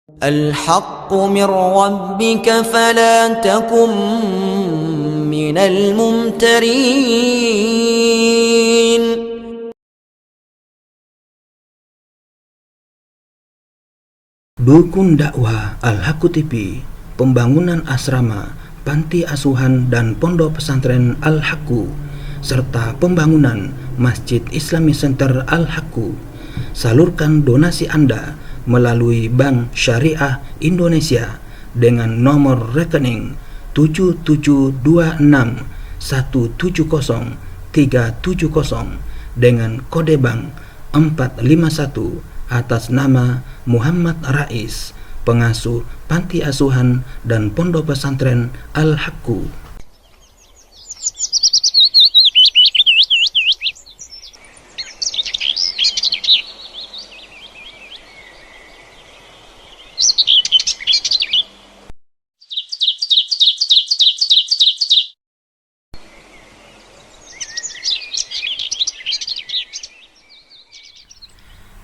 الحق من ربك فلا تكن من الممترين. Dukun dakwah Al-Haqqu TV, pembangunan asrama, panti asuhan dan pondok pesantren Al-Haqqu, serta pembangunan Masjid Islamic Center Al-Haqqu. Salurkan donasi Anda melalui Bank Syariah Indonesia dengan nomor rekening 7726170370 dengan kode bank 451 atas nama Muhammad Rais, pengasuh panti asuhan dan pondok pesantren Al-Haqqu.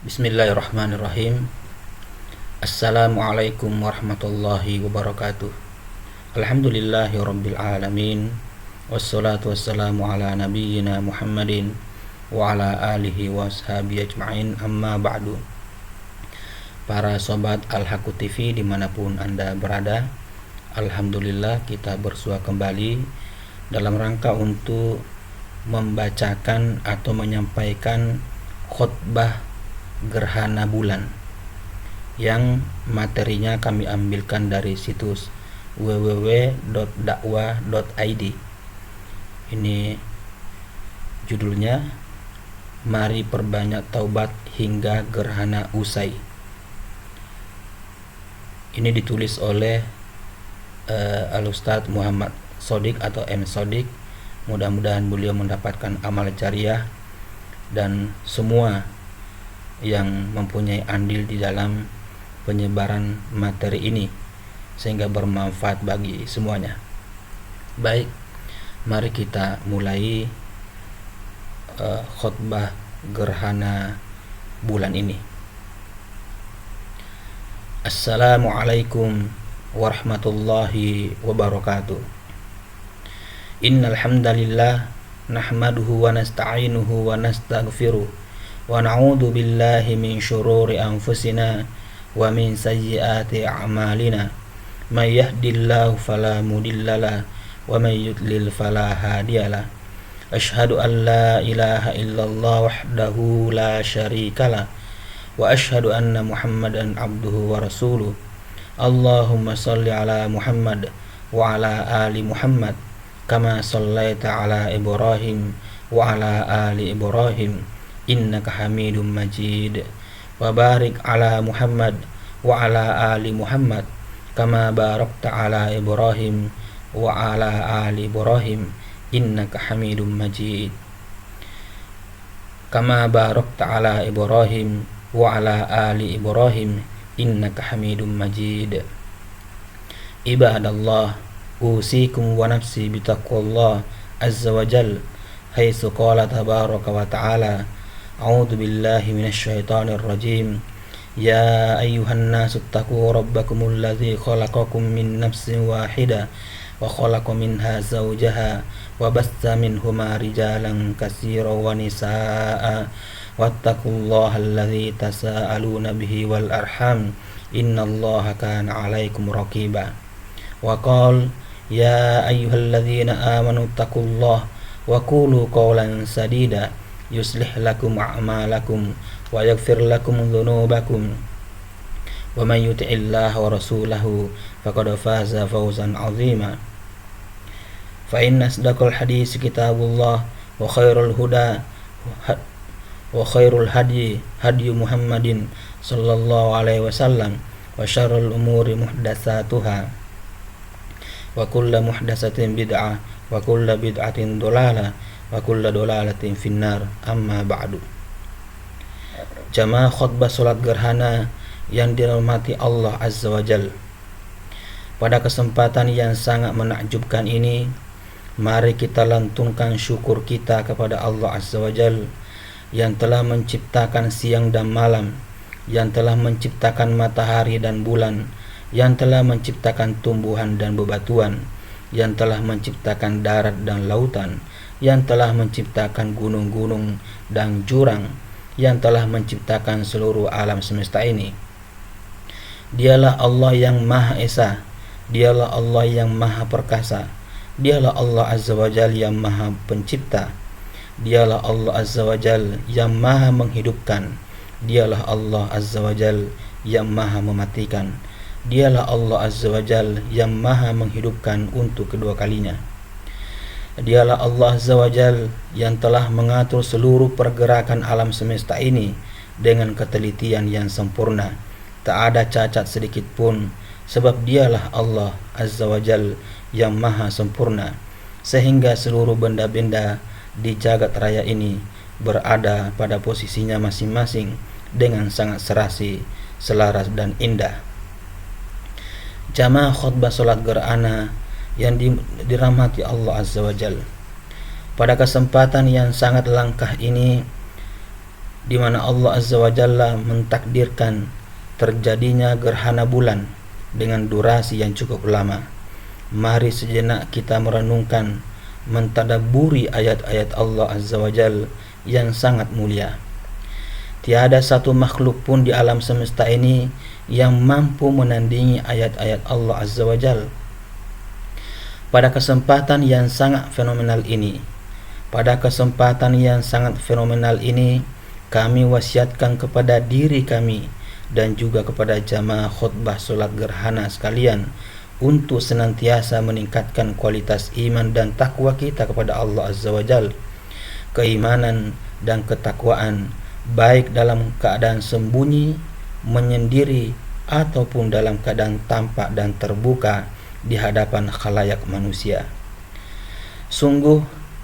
Bismillahirrahmanirrahim. Assalamualaikum warahmatullahi wabarakatuh. Alhamdulillahi rabbil alamin. Wassalatu wassalamu ala nabiyyina Muhammadin wa ala alihi wa ashabihi ajma'in, amma ba'du. Para sobat Al-Haqqu TV dimanapun Anda berada, alhamdulillah kita bersua kembali dalam rangka untuk membacakan atau menyampaikan khutbah gerhana bulan yang materinya kami ambilkan dari situs www.dakwah.id. Ini judulnya, Mari Perbanyak Taubat Hingga Gerhana Usai. Ini ditulis oleh Al-Ustadz Muhammad Sodik atau M. Sodik. Mudah-mudahan beliau mendapatkan amal jariah dan semua yang mempunyai andil di dalam penyebaran materi ini sehingga bermanfaat bagi semuanya. Baik, mari kita mulai khutbah gerhana bulan ini. Assalamualaikum warahmatullahi wabarakatuh. Innal hamdalillah nahmaduhu wa nasta'inuhu wa nastaghfiruh wa na'udzu billahi min syururi anfusina wa min sayyiati a'malina. May yahdihillahu fala mudhillalah wa may yudlil fala hadiyalah. Asyhadu an la ilaha illallah wahdahu la syarikalah wa asyhadu anna Muhammadan abduhu wa rasuluh. Allahumma shalli ala Muhammad wa ala ali Muhammad kama shallaita ala Ibrahim wa ala ali Ibrahim innaka hamidum majid, wa barik ala Muhammad wa ala ali Muhammad kama barakta ala Ibrahim wa ala ali Ibrahim innaka hamidum majid, kama barakta ala Ibrahim wa ala ali Ibrahim innaka hamidum majid. Ibadallah, usikum wa nafsi bitaqwallah azza wa jal, haitsu qala tabaraka wa ta'ala, a'udzu billahi minasyaitonir rajim. Ya ayyuhan nasu taqu rabbakumul ladzi khalaqakum min nafsin wahidah wa khalaqa minha zawjaha wa bassa minhuma rijalan katsiran wa nisaa'a wattaqullaha alladzi tasaaluna bihi wal arham innallaha kana 'alaikum raqiba. Wa qala ya ayyuhalladzina amanu taqullaha wa qulu qawlan sadida yuslih lakum a'malakum wa yaghfir lakum dhunubakum wa may yuti'illaha wa rasulahu faqad faza fawzan 'azima. Fa inna asdaqal hadits kitabullah wa khairul huda wa khairul hadyi Muhammadin sallallahu alaihi wasallam wa syarrul umuri muhdatsatuha wa kullu muhdatsatin bid'ah wa kullu bid'atin dhalalah wa kullu dhalalatin finnar, amma ba'du. Jamaah khutbah salat gerhana yang dirahmati Allah Azza wa Jal, pada kesempatan yang sangat menakjubkan ini, mari kita lantunkan syukur kita kepada Allah Azza wa Jal yang telah menciptakan siang dan malam yang telah menciptakan matahari dan bulan, yang telah menciptakan tumbuhan dan bebatuan, yang telah menciptakan darat dan lautan, yang telah menciptakan gunung-gunung dan jurang, yang telah menciptakan seluruh alam semesta ini. Dialah Allah yang Maha Esa, Dialah Allah yang Maha Perkasa, Dialah Allah Azza wa Jal yang Maha Pencipta, Dialah Allah Azza wa Jal yang Maha Menghidupkan, Dialah Allah Azza wa Jal yang Maha Mematikan, Dialah Allah Azza wa Jal yang Maha Menghidupkan untuk kedua kalinya. Dialah Allah Azza wa Jal yang telah mengatur seluruh pergerakan alam semesta ini dengan ketelitian yang sempurna. Tak ada cacat sedikit pun, sebab Dialah Allah Azza wa Jal yang Maha Sempurna, sehingga seluruh benda-benda di jagat raya ini berada pada posisinya masing-masing dengan sangat serasi, selaras dan indah. Jamaah khutbah salat gerhana yang dirahmati Allah Azza wa Jal, pada kesempatan yang sangat langkah ini, di mana Allah Azza wa Jalla mentakdirkan terjadinya gerhana bulan dengan durasi yang cukup lama, mari sejenak kita merenungkan, mentadabburi ayat-ayat Allah Azza wa Jal yang sangat mulia. Tiada satu makhluk pun di alam semesta ini yang mampu menandingi ayat-ayat Allah Azza wa Jal. Pada kesempatan yang sangat fenomenal ini, kami wasiatkan kepada diri kami dan juga kepada jamaah khutbah solat gerhana sekalian untuk senantiasa meningkatkan kualitas iman dan takwa kita kepada Allah Azza wa Jal. Keimanan dan ketakwaan baik dalam keadaan sembunyi, menyendiri, ataupun dalam keadaan tampak dan terbuka di hadapan khalayak manusia. Sungguh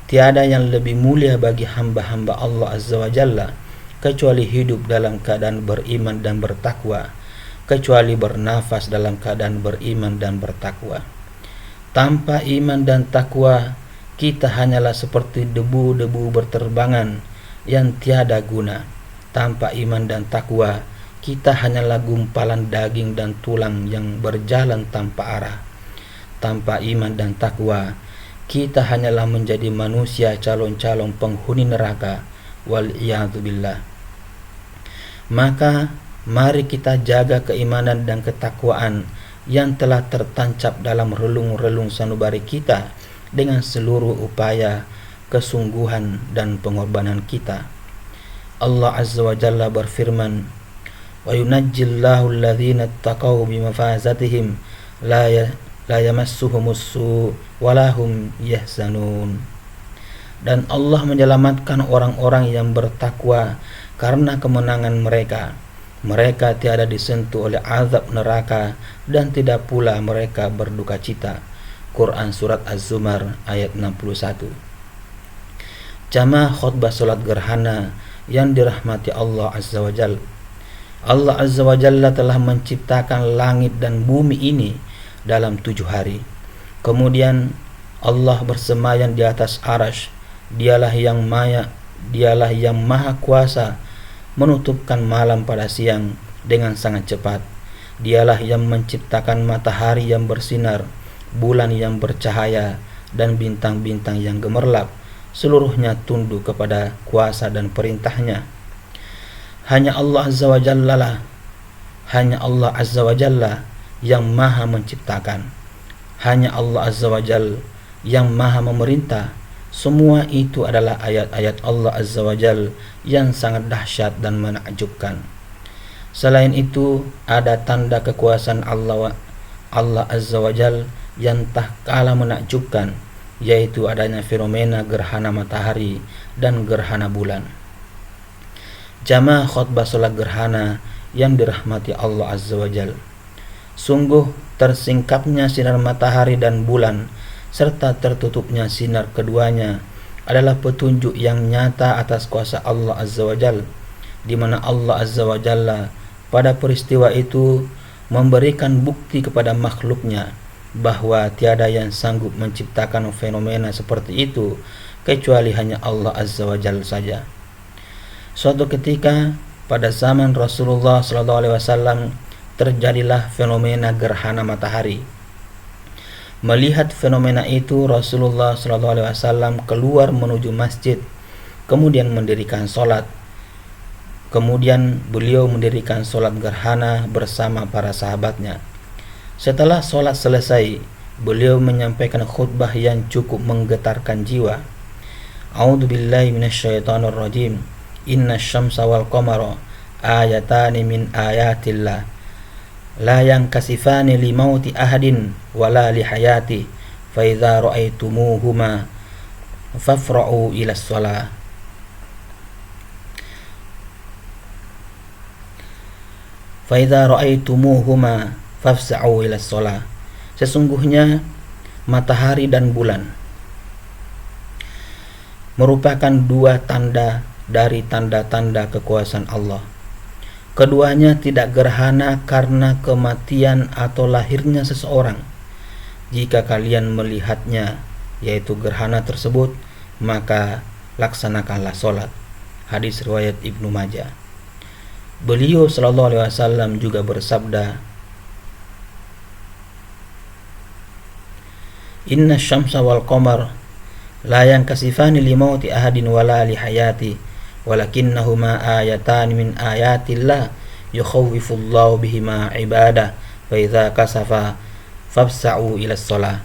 tiada yang lebih mulia bagi hamba-hamba Allah Azza wa Jalla kecuali hidup dalam keadaan beriman dan bertakwa, kecuali bernafas dalam keadaan beriman dan bertakwa. Tanpa iman dan takwa, kita hanyalah seperti debu-debu berterbangan yang tiada guna. Tanpa iman dan takwa, kita hanyalah gumpalan daging dan tulang yang berjalan tanpa arah. Tanpa iman dan takwa, kita hanyalah menjadi manusia calon-calon penghuni neraka. Wal'iyadzubillah. Maka mari kita jaga keimanan dan ketakwaan yang telah tertancap dalam relung-relung sanubari kita dengan seluruh upaya, kesungguhan dan pengorbanan kita. Allah Azza wa Jalla berfirman, "Wa yunajjillahu alladhina ittaqaw bimafazatihim la yamassuhumus su' wa lahum yahzanun." Dan Allah menyelamatkan orang-orang yang bertakwa karena kemenangan mereka. Mereka tiada disentuh oleh azab neraka dan tidak pula mereka berduka cita. Quran Surat Az-Zumar ayat 61. Jamaah khutbah salat gerhana yang dirahmati Allah Azza wa Jalla. Allah Azza wa Jalla telah menciptakan langit dan bumi ini dalam 7 hari. Kemudian Allah bersemayam di atas arasy. Dialah yang maha kuasa menutupkan malam pada siang dengan sangat cepat. Dialah yang menciptakan matahari yang bersinar, bulan yang bercahaya, dan bintang-bintang yang gemerlap. Seluruhnya tunduk kepada kuasa dan perintahnya. Hanya Allah Azza wa Jalla yang maha menciptakan. Hanya Allah Azza wa Jalla yang maha memerintah. Semua itu adalah ayat-ayat Allah Azza wa Jal yang sangat dahsyat dan menakjubkan. Selain itu, ada tanda kekuasaan Allah Azza wa Jal yang tak kalah menakjubkan, yaitu adanya fenomena gerhana matahari dan gerhana bulan. Jamaah khutbah salat gerhana yang dirahmati Allah Azza wa Jal, sungguh tersingkapnya sinar matahari dan bulan serta tertutupnya sinar keduanya adalah petunjuk yang nyata atas kuasa Allah Azza wa Jalla, di mana Allah Azza wa Jalla pada peristiwa itu memberikan bukti kepada makhluknya bahwa tiada yang sanggup menciptakan fenomena seperti itu kecuali hanya Allah Azza wa Jalla saja. Suatu ketika pada zaman Rasulullah SAW terjadilah fenomena gerhana matahari. Melihat fenomena itu, Rasulullah SAW keluar menuju masjid, kemudian mendirikan sholat. Kemudian beliau mendirikan sholat gerhana bersama para sahabatnya. Setelah sholat selesai, beliau menyampaikan khutbah yang cukup menggetarkan jiwa. A'udzu billahi minasyaitonir rajim. Innasyamsa wal qamara ayatani min ayatillah la yankasifani li mauti ahadin wala li hayati fa idza ra'aitumuhuma fafra'u ila shalah. Fa idza ra'aitumuhuma fafsa'u ila shalah. Sesungguhnya matahari dan bulan merupakan dua tanda dari tanda-tanda kekuasaan Allah. Keduanya tidak gerhana karena kematian atau lahirnya seseorang. Jika kalian melihatnya, yaitu gerhana tersebut, maka laksanakanlah sholat. Hadis riwayat Ibnu Majah. Beliau SAW juga bersabda, Inna syamsa wal qamar la yankasifani li mauti ahadin wala li hayati walakinnahuma ayatan min ayatillah yukhawwifullahu bihima ibadah fa idza kasafa fafsa'u ila shalah.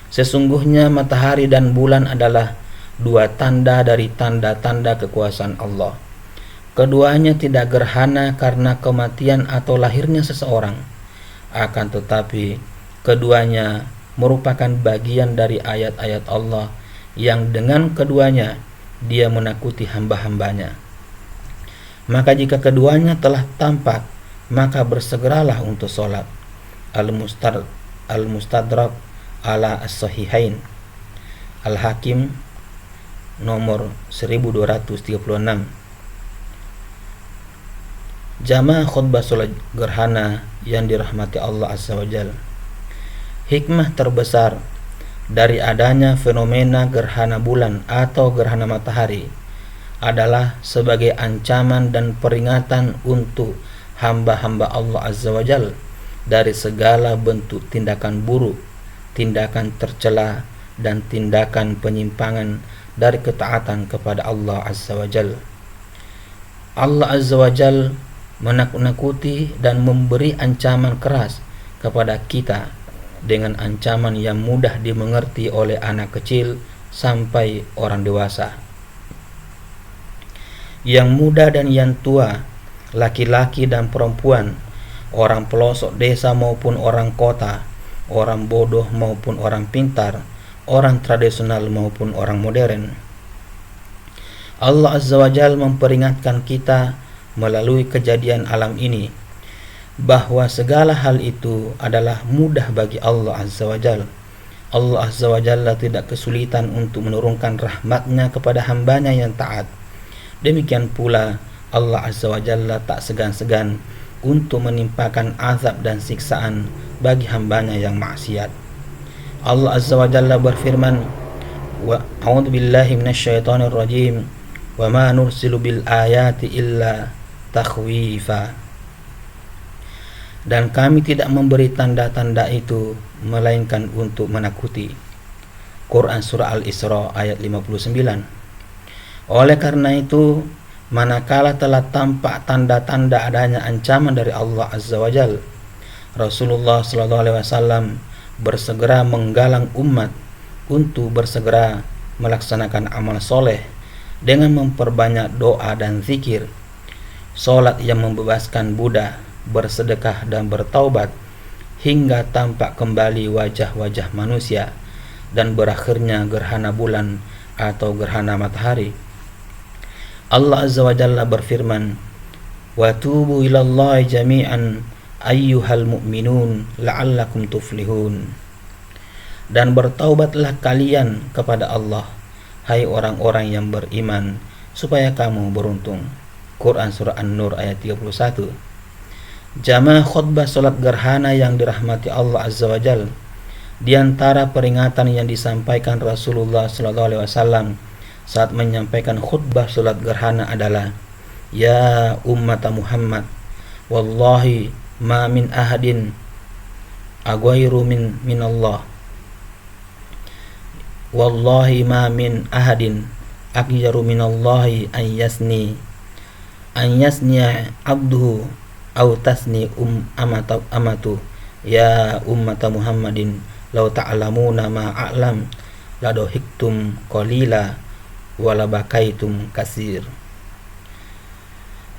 Sesungguhnya matahari dan bulan adalah dua tanda dari tanda-tanda kekuasaan Allah. Keduanya tidak gerhana karena kematian atau lahirnya seseorang, akan tetapi keduanya merupakan bagian dari ayat-ayat Allah yang dengan keduanya Dia menakuti hamba-hambanya. Maka jika keduanya telah tampak, maka bersegeralah untuk sholat. Al-Mustadrak ala As-Sahihain, Al-Hakim nomor 1236. Jamaah khutbah sholat gerhana yang dirahmati Allah Azza wa Jalla. Hikmah terbesar dari adanya fenomena gerhana bulan atau gerhana matahari adalah sebagai ancaman dan peringatan untuk hamba-hamba Allah Azza wa Jalla dari segala bentuk tindakan buruk, tindakan tercela, dan tindakan penyimpangan dari ketaatan kepada Allah Azza wa Jalla. Allah Azza wa Jalla menakut-nakuti dan memberi ancaman keras kepada kita dengan ancaman yang mudah dimengerti oleh anak kecil sampai orang dewasa, yang muda dan yang tua, laki-laki dan perempuan, orang pelosok desa maupun orang kota, orang bodoh maupun orang pintar, orang tradisional maupun orang modern. Allah Azza wa Jalla memperingatkan kita melalui kejadian alam ini bahwa segala hal itu adalah mudah bagi Allah Azza wa Jalla. Allah Azza wa Jalla tidak kesulitan untuk menurunkan rahmatnya kepada hambanya yang taat. Demikian pula Allah Azza wa Jalla tak segan-segan untuk menimpakan azab dan siksaan bagi hambanya yang maksiat. Allah Azza wa Jalla berfirman, wa a'udzu billahi minasyaitonir rajim, wa ma nursilu bil ayati illa takhwifa. Dan kami tidak memberi tanda-tanda itu melainkan untuk menakuti. Quran Surah Al-Isra ayat 59. Oleh karena itu, manakala telah tampak tanda-tanda adanya ancaman dari Allah Azza wa Jalla, Rasulullah SAW bersegera menggalang umat untuk bersegera melaksanakan amal soleh dengan memperbanyak doa dan zikir, sholat yang membebaskan budak, bersedekah dan bertaubat hingga tampak kembali wajah-wajah manusia dan berakhirnya gerhana bulan atau gerhana matahari. Allah Azza wa Jalla berfirman, wa tubu ilallahi jami'an ayyuhal mu'minun la'allakum tuflihun. Dan bertaubatlah kalian kepada Allah, hai orang-orang yang beriman, supaya kamu beruntung. Quran Surah An-Nur ayat 31. Jamaah khutbah salat gerhana yang dirahmati Allah Azza wa Jalla, di antara peringatan yang disampaikan Rasulullah SAW saat menyampaikan khutbah salat gerhana adalah Ya ummata Muhammad, wallahi ma min ahadin aghairu min Allah. Wallahi ma min ahadin aghairu min Allahi an yasniya abduhu aw tasni amatu. Ya ummata Muhammadin, law ta'lamuna ma a'lam la dohiktum qalila wa la bakaitum kasir.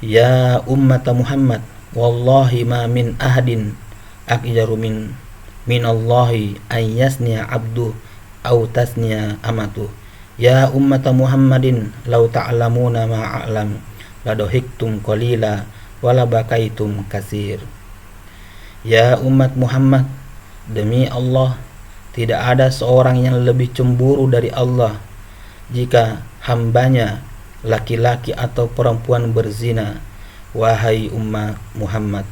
Ya ummata Muhammad, wallahi ma min ahadin aghairu min Allahi an yasniya abdu aw tasniya amatu. Ya ummata Muhammadin, law ta'lamuna ma a'lam la dohiktum qalila wa la bakaitum kasir. Ya umat Muhammad, demi Allah, tidak ada seorang yang lebih cemburu dari Allah jika hambanya laki-laki atau perempuan berzina. Wahai umat Muhammad,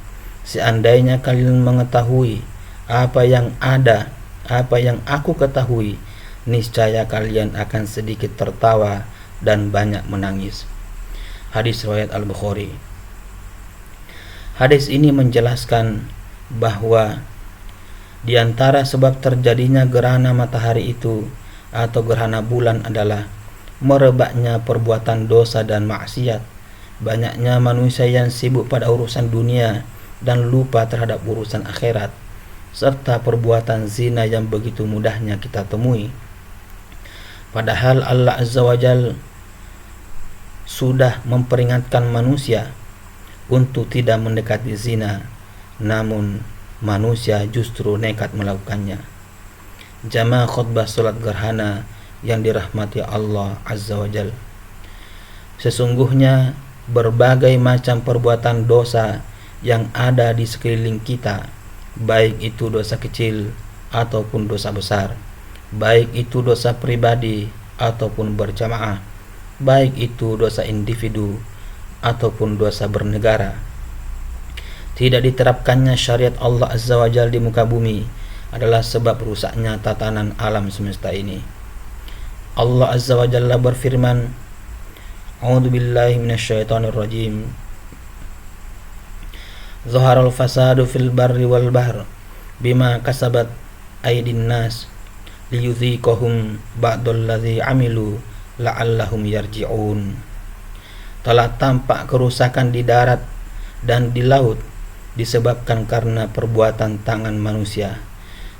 seandainya kalian mengetahui apa yang aku ketahui, niscaya kalian akan sedikit tertawa dan banyak menangis. Hadis riwayat Al-Bukhari. Hadis ini menjelaskan bahwa di antara sebab terjadinya gerhana matahari itu atau gerhana bulan adalah merebaknya perbuatan dosa dan maksiat, banyaknya manusia yang sibuk pada urusan dunia dan lupa terhadap urusan akhirat, serta perbuatan zina yang begitu mudahnya kita temui. Padahal Allah Azza wa Jalla sudah memperingatkan manusia untuk tidak mendekati zina, namun manusia justru nekat melakukannya. Jamaah khutbah salat gerhana yang dirahmati Allah Azza wa Jalla, sesungguhnya berbagai macam perbuatan dosa yang ada di sekeliling kita, baik itu dosa kecil ataupun dosa besar, baik itu dosa pribadi ataupun berjamaah, baik itu dosa individu ataupun dosa bernegara. Tidak diterapkannya syariat Allah Azza wa Jalla di muka bumi adalah sebab rusaknya tatanan alam semesta ini. Allah Azza wa Jalla berfirman, A'udzu billahi minasyaitonir rajim. Zaharal fasadu fil barri wal bahr bima kasabat aydin nas liyudhiqahum ba'dallazi amilu la'allahum yarji'un. Telah tampak kerusakan di darat dan di laut disebabkan karena perbuatan tangan manusia,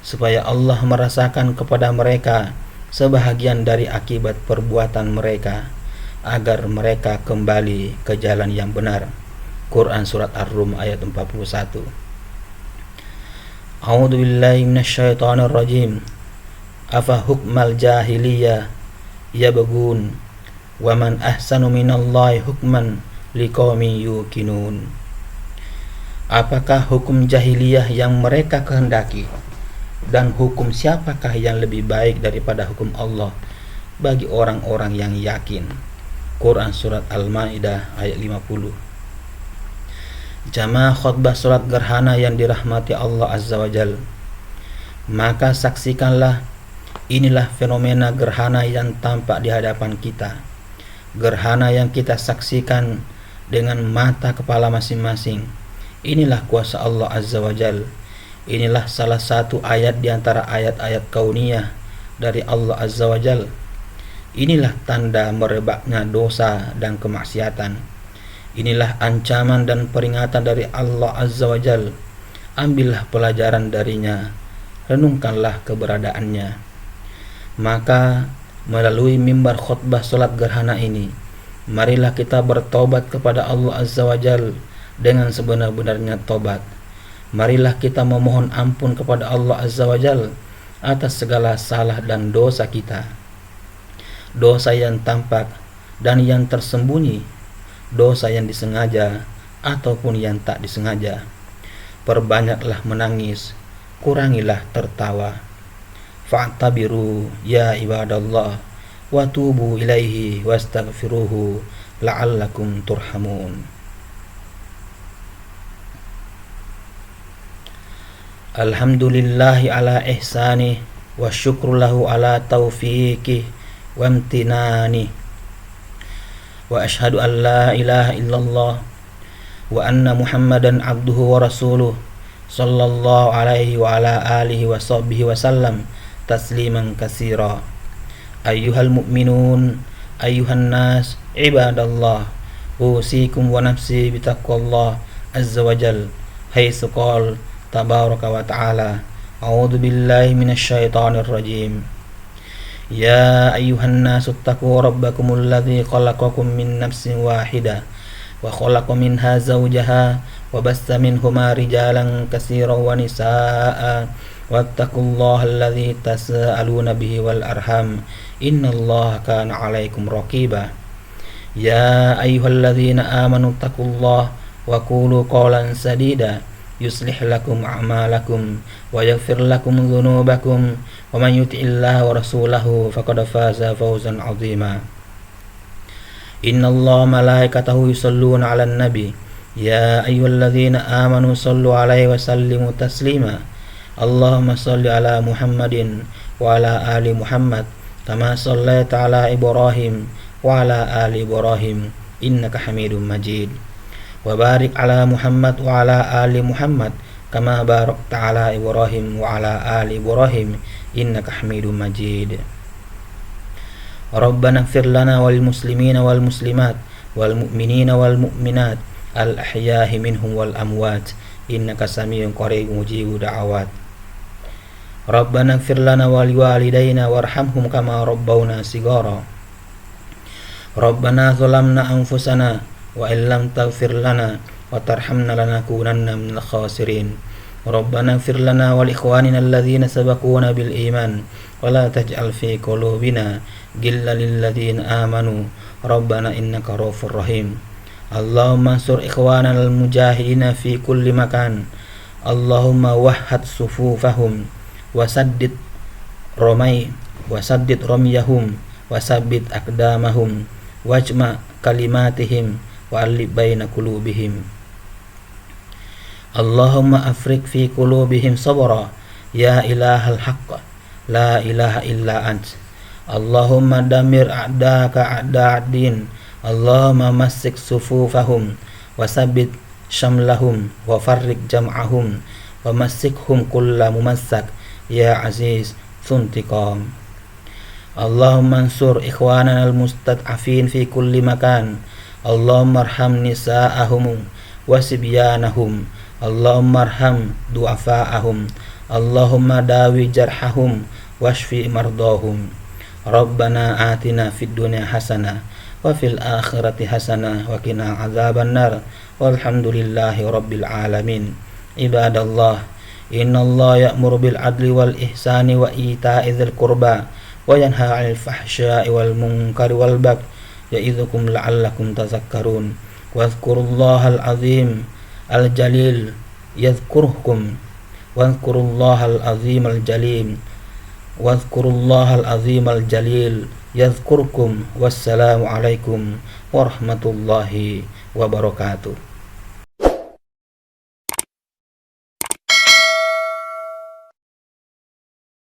supaya Allah merasakan kepada mereka sebahagian dari akibat perbuatan mereka, agar mereka kembali ke jalan yang benar. Quran Surat Ar-Rum ayat 41. A'udzu billahi minasyaitonir rajim. Afa hukmal jahiliyah yabghun wa man ahsanu minallahi hukman liqaumin yuqinun. Apakah hukum jahiliyah yang mereka kehendaki, dan hukum siapakah yang lebih baik daripada hukum Allah bagi orang-orang yang yakin? Quran Surat Al-Ma'idah ayat 50. Jamaah khutbah salat gerhana yang dirahmati Allah Azza wa Jalla, maka saksikanlah, inilah fenomena gerhana yang tampak di hadapan kita, gerhana yang kita saksikan dengan mata kepala masing-masing. Inilah kuasa Allah Azza wa Jalla. Inilah salah satu ayat di antara ayat-ayat kauniyah dari Allah Azza wa Jalla. Inilah tanda merebaknya dosa dan kemaksiatan. Inilah ancaman dan peringatan dari Allah Azza wa Jalla. Ambillah pelajaran darinya, renungkanlah keberadaannya. Maka melalui mimbar khutbah salat gerhana ini, marilah kita bertobat kepada Allah Azza wa Jalla dengan sebenar-benarnya tobat. Marilah kita memohon ampun kepada Allah Azza wa Jalla atas segala salah dan dosa kita, dosa yang tampak dan yang tersembunyi, dosa yang disengaja ataupun yang tak disengaja. Perbanyaklah menangis, kurangilah tertawa. Fa'tabiru ya ibadallah wa tubu ilaihi wastaghfiruhu la'allakum turhamun. Alhamdulillahi ala ihsanih wa syukru lahu ala taufiqih wa amtinani. وأشهد أن لا إله إلا الله وأن محمدا عبده ورسوله صلى الله عليه وعلى آله وصحبه وسلم تسليما كثيرا. أيها المؤمنون أيها الناس عباد الله أوصيكم ونفسي بتقوى الله عز وجل حيث قال تبارك وتعالى أعوذ بالله من الشيطان الرجيم يا أيها الناس اتقوا ربكم الذي خلقكم من نفس واحدة وخلق منها زوجها وبث منهما رجالا كثيرا ونساء واتقوا الله الذي تساءلون به والأرحام إن الله كان عليكم رقيبا يا أيها الذين آمنوا اتقوا الله وقولوا قولا سديدا يصلح لكم أعمالكم ويغفر لكم ذنوبكم ومن يطع الله ورسوله فقد فاز فوزا عظيما إن الله ملائكته يصلون على النبي يا أيها الذين آمنوا صلوا عليه وسلموا تسليما اللهم صل على محمد وعلى آل محمد كما صليت على إبراهيم وعلى آل إبراهيم إنك حميد مجيد وبارك على محمد وعلى آل محمد كما باركت على إبراهيم وعلى آل إبراهيم إنك حميد مجيد ربنا اغفر لنا والمسلمين والمسلمات والمؤمنين والمؤمنات الأحياء منهم والأموات إنك سميع قريب مجيب دعوات ربنا اغفر لنا ولوالدينا وارحمهم كما ربونا صغارا ربنا ظلمنا أنفسنا وإن لم تغفر لنا وترحمنا لنكونن من الخاسرين ربنا اغفر لنا ولإخواننا الذين سبقونا بالإيمان ولا تجعل في قلوبنا غلا للذين آمنوا ربنا إنك رؤوف رحيم اللهم انصر إخواننا المجاهدين في كل مكان اللهم وحد صفوفهم وسدد رميهم وثبت أقدامهم واجمع كلماتهم وألف بين قلوبهم اللهم أفرغ في قلوبهم صبرا يا إله الحق لا إله إلا أنت اللهم دمر أعداءك أعداء الدين اللهم مسك صفوفهم وثبت شملهم وفرق جمعهم ومسكهم كل ممسك يا عزيز ذو انتقام اللهم انصر إخواننا المستضعفين في كل مكان اللهم ارحم نساءهم وصبيانهم اللهم ارحم ضعفاءهم اللهم داوي جرحهم واشفي مرضاهم ربنا آتنا في الدنيا حسنة وفي الآخرة حسنة وقنا عذاب النار والحمد لله رب العالمين عباد الله إن الله يأمر بالعدل والإحسان وإيتاء ذي القربى وينهى عن الفحشاء والمنكر والبغي يعظكم لعلكم تذكرون واذكروا الله العظيم الجليل يذكركم واذكروا الله العظيم الجليل واذكروا الله العظيم الجليل يذكركم والسلام عليكم ورحمة الله وبركاته.